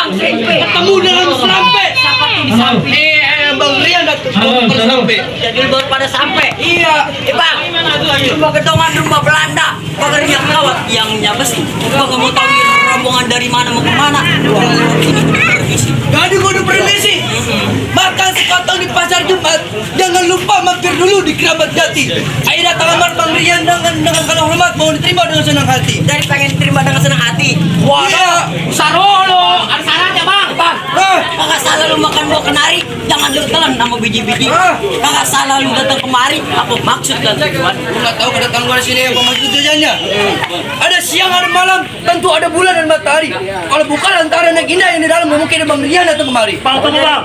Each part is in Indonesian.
Bang Sampai. Ketemu dengan sampai. Siapa tuh di Sampai? Bang Rian datang sampai. Jadi baru pada sampai. Iya. Bang, rumah gedongan rumah Belanda. Pagarnya kawat, tiangnya besi. Gua nggak mau tahu ini rombongan dari mana mau kemana. Gua lewat sini permisi. Jadi kudu permisi. Makan sekotong di pasar Jumat. Jangan lupa mampir dulu di Keramat Jati. Ayo datang kamar Bang Rian dengan kalau hormat mau diterima dengan senang hati. Dari pengen terima dengan senang hati. Iya. Sarolo, ada syaratnya bang. Bang, Ah. kagak salah lu makan buah kenari, jangan lu telan sama biji-biji. Ah. Kagak salah lu datang kemari, apa maksud dan tujuan? Aku nggak tahu kedatangan gua di sini apa maksud tujuannya. Ada siang, ada malam, tentu ada bulan dan matahari. Kalau bukan antara anak indah yang di dalam, mungkin ada Bang Rian datang kemari. Bang, tunggu bang.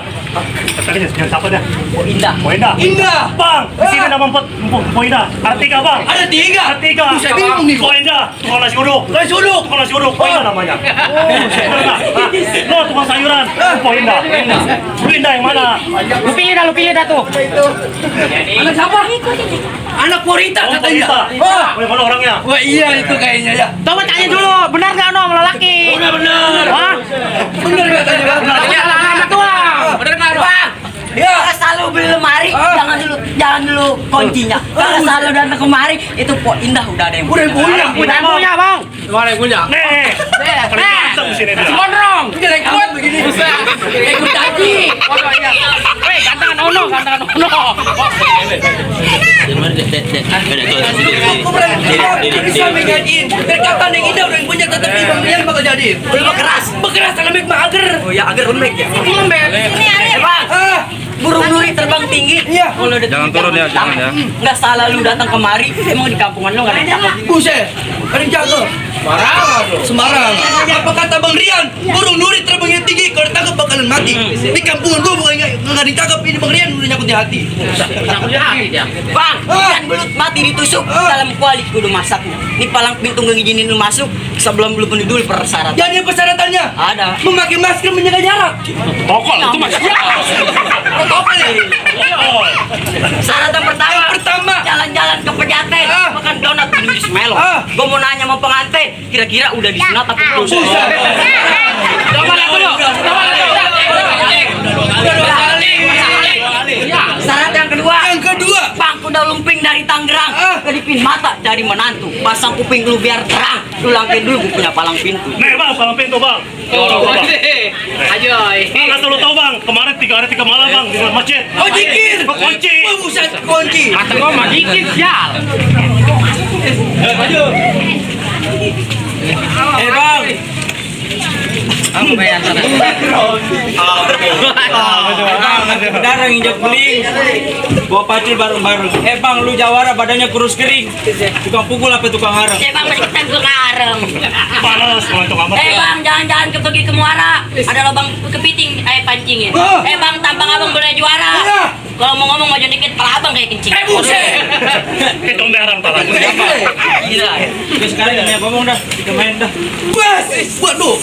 Katanya siapa dah? Oh indah. Po Indah. Indah. Bang, di sini nama Po Indah. Ada 3 bang. Ada 3. Ada 3. Saya bingung nih. Po Indah, tukang nasi uduk. Nasi uduk. Tukang nasi uduk, Po Indah namanya. Lo tukang sayuran, Po Indah. Lu Indah yang mana? Lu pilih dah tuh. Anak siapa? Anak Purita Oh, Po katanya. Indah. Wah. Oh, yang mana orangnya? Wah iya itu kayaknya ya. Coba tanya dulu, benar nggak nom lelaki? Benar. Wah, Benar katanya Bang. benar tuh. Benar nggak bang? Ya. Kalau selalu beli lemari, jangan dulu kuncinya. Kalau selalu datang kemari, itu Po Indah udah ada yang Udah punya. Udah punya bang. Gimana yang punya? Nih, paling ganteng di sini dia. Gondrong. Jelek banget begini. Ikut haji. Weh, gantangan ono. Aku berarti bisa mengajiin. Berkata yang indah udah yang punya tetapi Bang Rian bakal jadi. Belum keras. Bekeras lembek mager. Oh ya, agar lembek ya. Lembek. Bang. Ah. Burung duri terbang tinggi. Iya. Kalau udah Jangan turun ya, jangan ya. Nggak salah lu datang kemari. Emang di kampungan lu nggak ada yang cakep. Buset. Ada yang jago. Sembarangan. Apa kata Bang Rian? Burung nuri terbang yang tinggi kalau ditangkap bakalan mati. Di kampungan gua bukan nggak ditangkap ini Bang Rian udah nyangkut di hati. Bang, ikan belut mati ditusuk dalam kuali kudu masak. Ini palang pintu nggak ngizinin lu masuk sebelum lu penuhi dulu persyaratan. Jadi persyaratannya Ada. memakai masker menjaga jarak. Tokol itu mas. Protokol ya. Syarat yang Pertama. jalan-jalan ke Pejaten, makan donat minum jus melo. Gua mau nanya sama pengantin, kira-kira udah disunat apa belum? Syarat yang kedua, Yang kedua. Bang, udah lumping dari Tangerang, kedipin mata cari menantu, pasang kuping lu biar terang, lu langkin dulu gua punya palang pintu. Nih bang, palang pintu bang. Orang gua, bang. Ajoy. Bang, asal lu tahu bang, kemarin 3 hari 3 malam bang di dalam masjid. Oh dikir. Kunci. Wah buset kunci. Kata gua mah dikit, sial. Bang. Kamu bayar sana. Darah injak beling, bawa pacul bareng-bareng. Bang, lu jawara badannya kurus kering. Tukang pukul apa tukang harang? Bang, berketan sekarang. Panas, ngantuk amat. Bang, jangan-jangan pergi ke muara. Ada lubang kepiting, pancingin. Bang, tampang abang boleh juara. Iya. Kalau mau ngomong maju dikit, pala abang kayak kencing. Buset. Hitung darang talanya. Gila. Terus sekali ini ngomong dah, kita main dah. Bas. Waduh.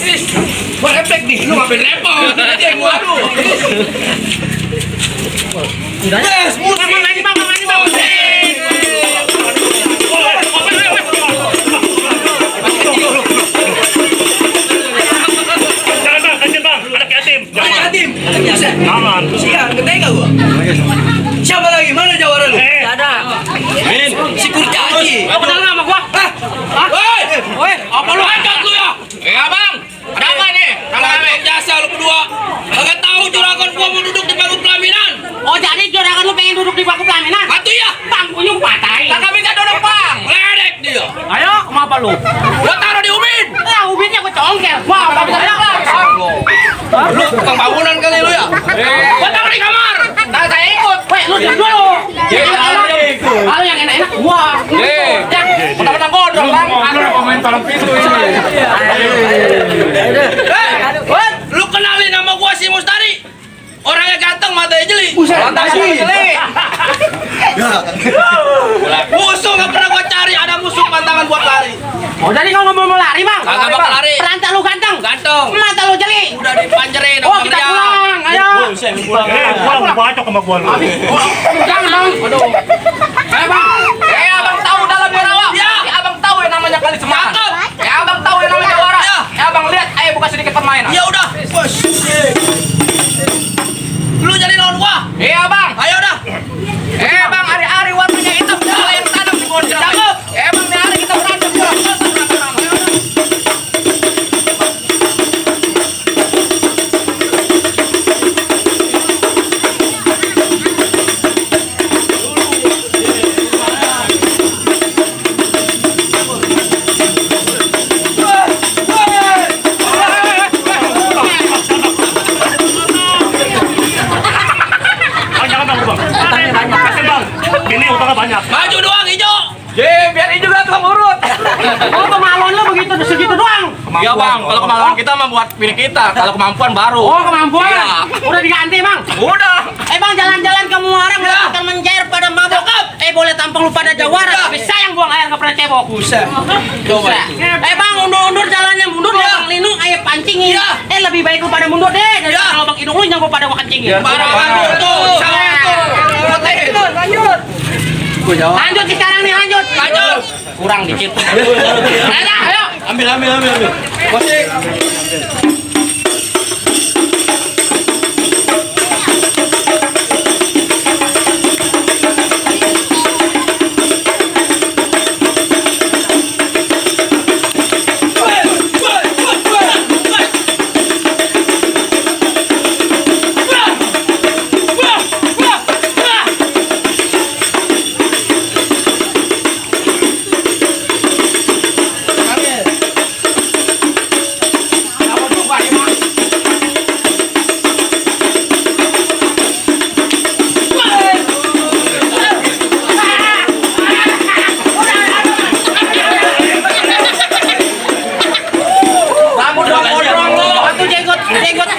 Refleks nih. Lu ngapain repot? Waduh. Bas, musik. Jangan bang, kasihan bang, anak yatim. Ada yatim. Buset. Jangan. Sian, ketega gua. Siapa lagi? Mana jawara lu? Ada. Si Kurcaci. Kenal sama gua? Woi, apa lu angkat lu ya? Abang, ada apa nih? Rame jasa lu berdua. Kagak tahu juragan gua mau duduk di bangku pelaminan. Oh, jadi juragan lu pengen duduk di bangku pelaminan? Atu ya. Bang, punyung patahin. Kagak minta duduk, Bang. Ledek dia. Ayo, kenapa lu? Gua taruh di ubin. Ubinnya gua congkel. Wah, apa bisa Lu tukang bangunan kali lu ya? Gua taruh di kamar. Nah, saya ikut. Weh, lu diam dulu. Kalau yang enak-enak, wah. Udah godong, Bang. Pemain palang pintu ini. Lu kenalin nama gua si Mustari. Orangnya ganteng, matanya jeli. Musuh gak pernah gua cari, ada musuh pantangan buat lari. Oh, jadi kau ngomong mau lari, Bang? Kagak bakal lari. Perantak lu ganteng? Ganteng. Mata lu jeli? Udah dipanjerin. Oh, kita pulang. Ayo. Pulang bacok sama gua lu. Jangan, Bang. Aduh. Ayo, Bang. Abang tahu dalam rawa. Ya. Abang tahu yang namanya kali semangat. Cakep. Abang tahu yang namanya jawara. Ya. Abang lihat, ayo buka sedikit permainan. Ya udah, bos. Iya bang, kalau kemampuan kita membuat milik kita, kalau kemampuan baru. Oh kemampuan? Iya. Udah diganti bang? Udah. Bang jalan-jalan kamu orang akan mencair pada mabok. Boleh tampang lu pada jawara, tapi sayang buang air ke pernah cebok. Buset. Coba. Bang undur-undur jalannya mundur bang Linu ayo pancingin. Lebih baik lu pada mundur deh. Dari kalau bang hidung lu nyangkut pada gua kencingin. Barangan tuh. Lanjut. Lanjut sekarang nih lanjut. Kurang dikit. Ayo. Ambil. Masih.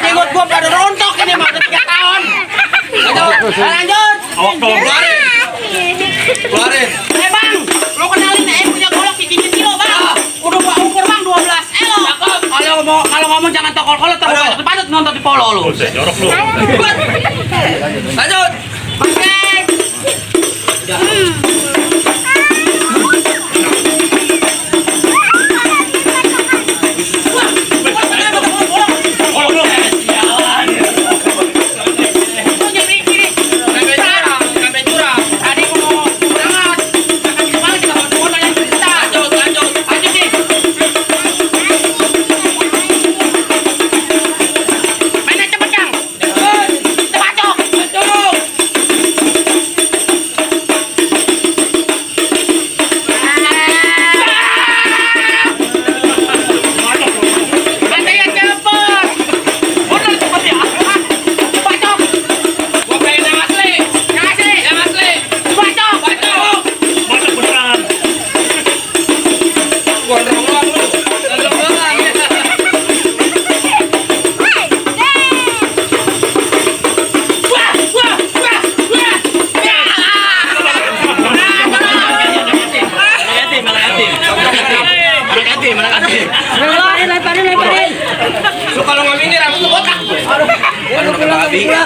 Jenggot gua pada rontok ini mah udah 3 tahun. Lanjut. Awak dong. Keluarin. Bang, lu kenalin punya golok si cincin kilo bang. Udah gua ukur bang 12 elo. Kalau ngomong jangan tokol-kolot terus patut nonton di polo lu. Buset, jorok lu. Lanjut. Oke.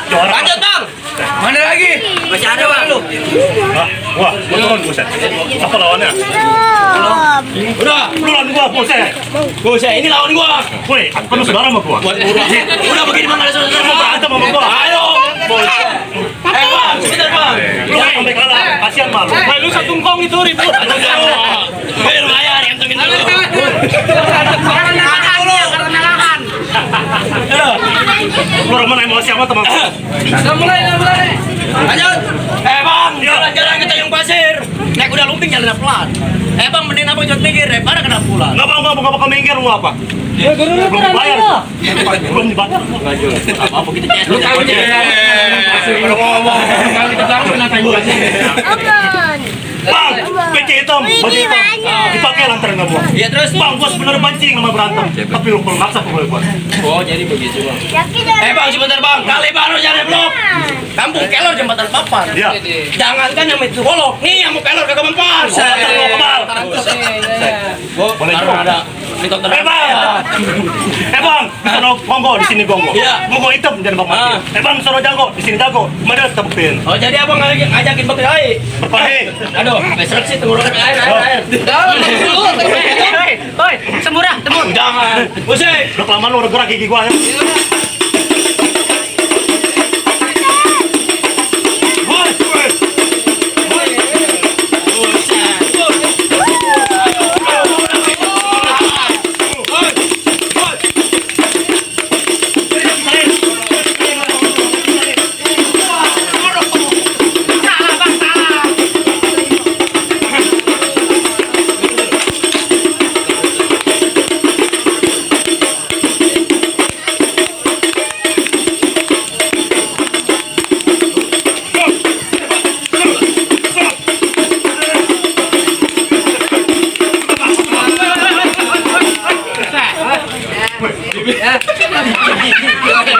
Lanjut bang. Mana lagi? Masih ada bang lu. Wah, beneran buset. Apa lawannya? Udah. Lu lawan gua, buset. Buset, ini lawan gua. Woi, apa lu saudara sama gua? Udah begini bang, ada Lu mau saudara. berantem sama gua? Ayo. Bang, sebentar bang. Lu sampai kalah, kasihan malu. Lu satu ngkong itu ribut. Ayo lumayan, ngantongin dulu. Lu remen emosi sama teman gua. Mulai. Lanjut. Bang, jalan-jalan kita yang pasir. Naik udah lumping jalan pelan. Bang, mending abang jangan minggir, pada kena pulang. Enggak bang, gua bakal minggir lu apa? Belum dibayar. Belum dibayar. Apa kita cek? Lu tahu kalau ngomong kalau kita tahu kena tanya pasir. Bang, peci hitam, baju hitam. Dipakai lantaran nggak gua. Iya terus. Bang, gua sebenarnya pancing sama berantem. Tapi lu perlu maksa pokoknya gua. Oh, jadi begitu bang. Bang, sebentar bang. Kali baru jalan blok. Kampung Kelor jembatan papan. Iya. Jangankan yang itu golok. Nih yang mau Kelor kagak mempan. Jembatan lo kebal. Boleh juga. Ada helikopter. Bang, di sono gonggo, di sini gonggo. Iya. Gonggo hitam jangan bang mati. Bang, di sono jago, di sini jago. Mana kita buktiin? Oh, jadi abang ngajakin bakal air. Berpahe. Aduh, besok sih tenggorokan air. Oi, semurah, temur. Jangan. Buset. Udah kelamaan lu udah gerak gigi gua ya.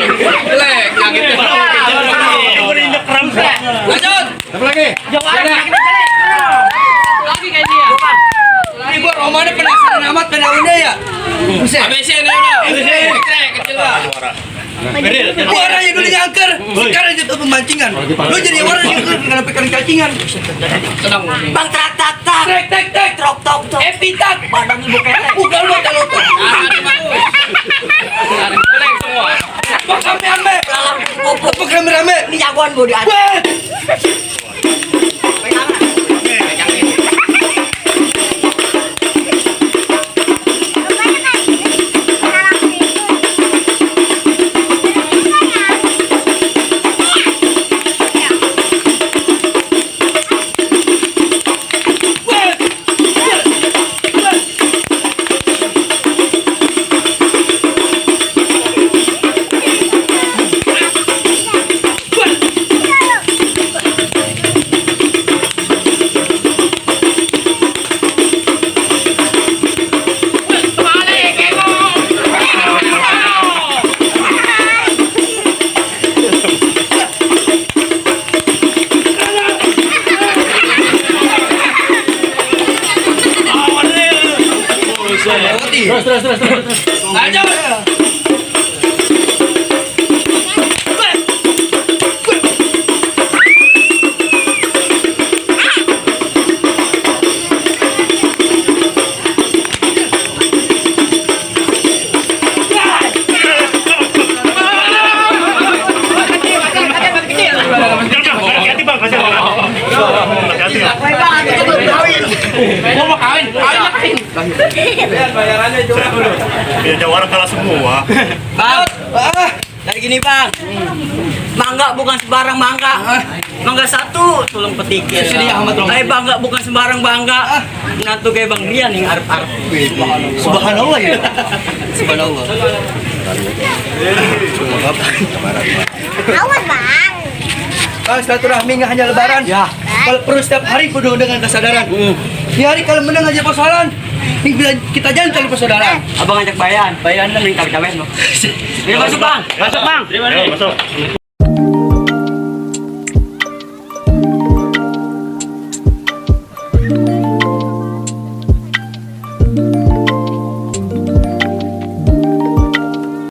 Jelek, yang itu. Aku udah injek rambut. Lanjut. Lagi kayak dia. Ini gua Romanya penasaran amat penawinnya ya. Buset. ABC ini udah. Kecil lah. Gua orang yang dulunya angker, sekarang jadi pemancingan. Lu jadi orang yang kena pekan cacingan. Tenang. Bang tak tak tak. Tek tek tek. Trok tok tok. Epitak. Padang ibu ketek. Bukan lu kalau tuh. Jelek semua. Pak kami ame. Lalang popo. Apa kami rame? Ini jagoan gue di atas. Weh. Terus. Lanjut. Hati-hati bang, kasih bang. Hati-hati ya. Gua mau kawin. Bayarannya juga dulu. Biar jawara kalah semua. Bang. Dari gini bang. Mangga bukan sembarang mangga. Mangga satu tulung petikin. Sedia amat, Rom. Bangga bukan sembarang bangga. Nantu kayak Bang Rian yang arep-arep. Subhanallah ya. Subhanallah. Awas bang. Bang, silaturahmi nggak hanya lebaran. Ya. Kalau perlu setiap hari penuh dengan kesadaran. Di hari kalau menang aja persoalan. Kita jangan cari persaudaraan. Abang ajak bayan. Bayan kan yang kali kawin loh. Ini masuk bang. Masuk bang. Masuk.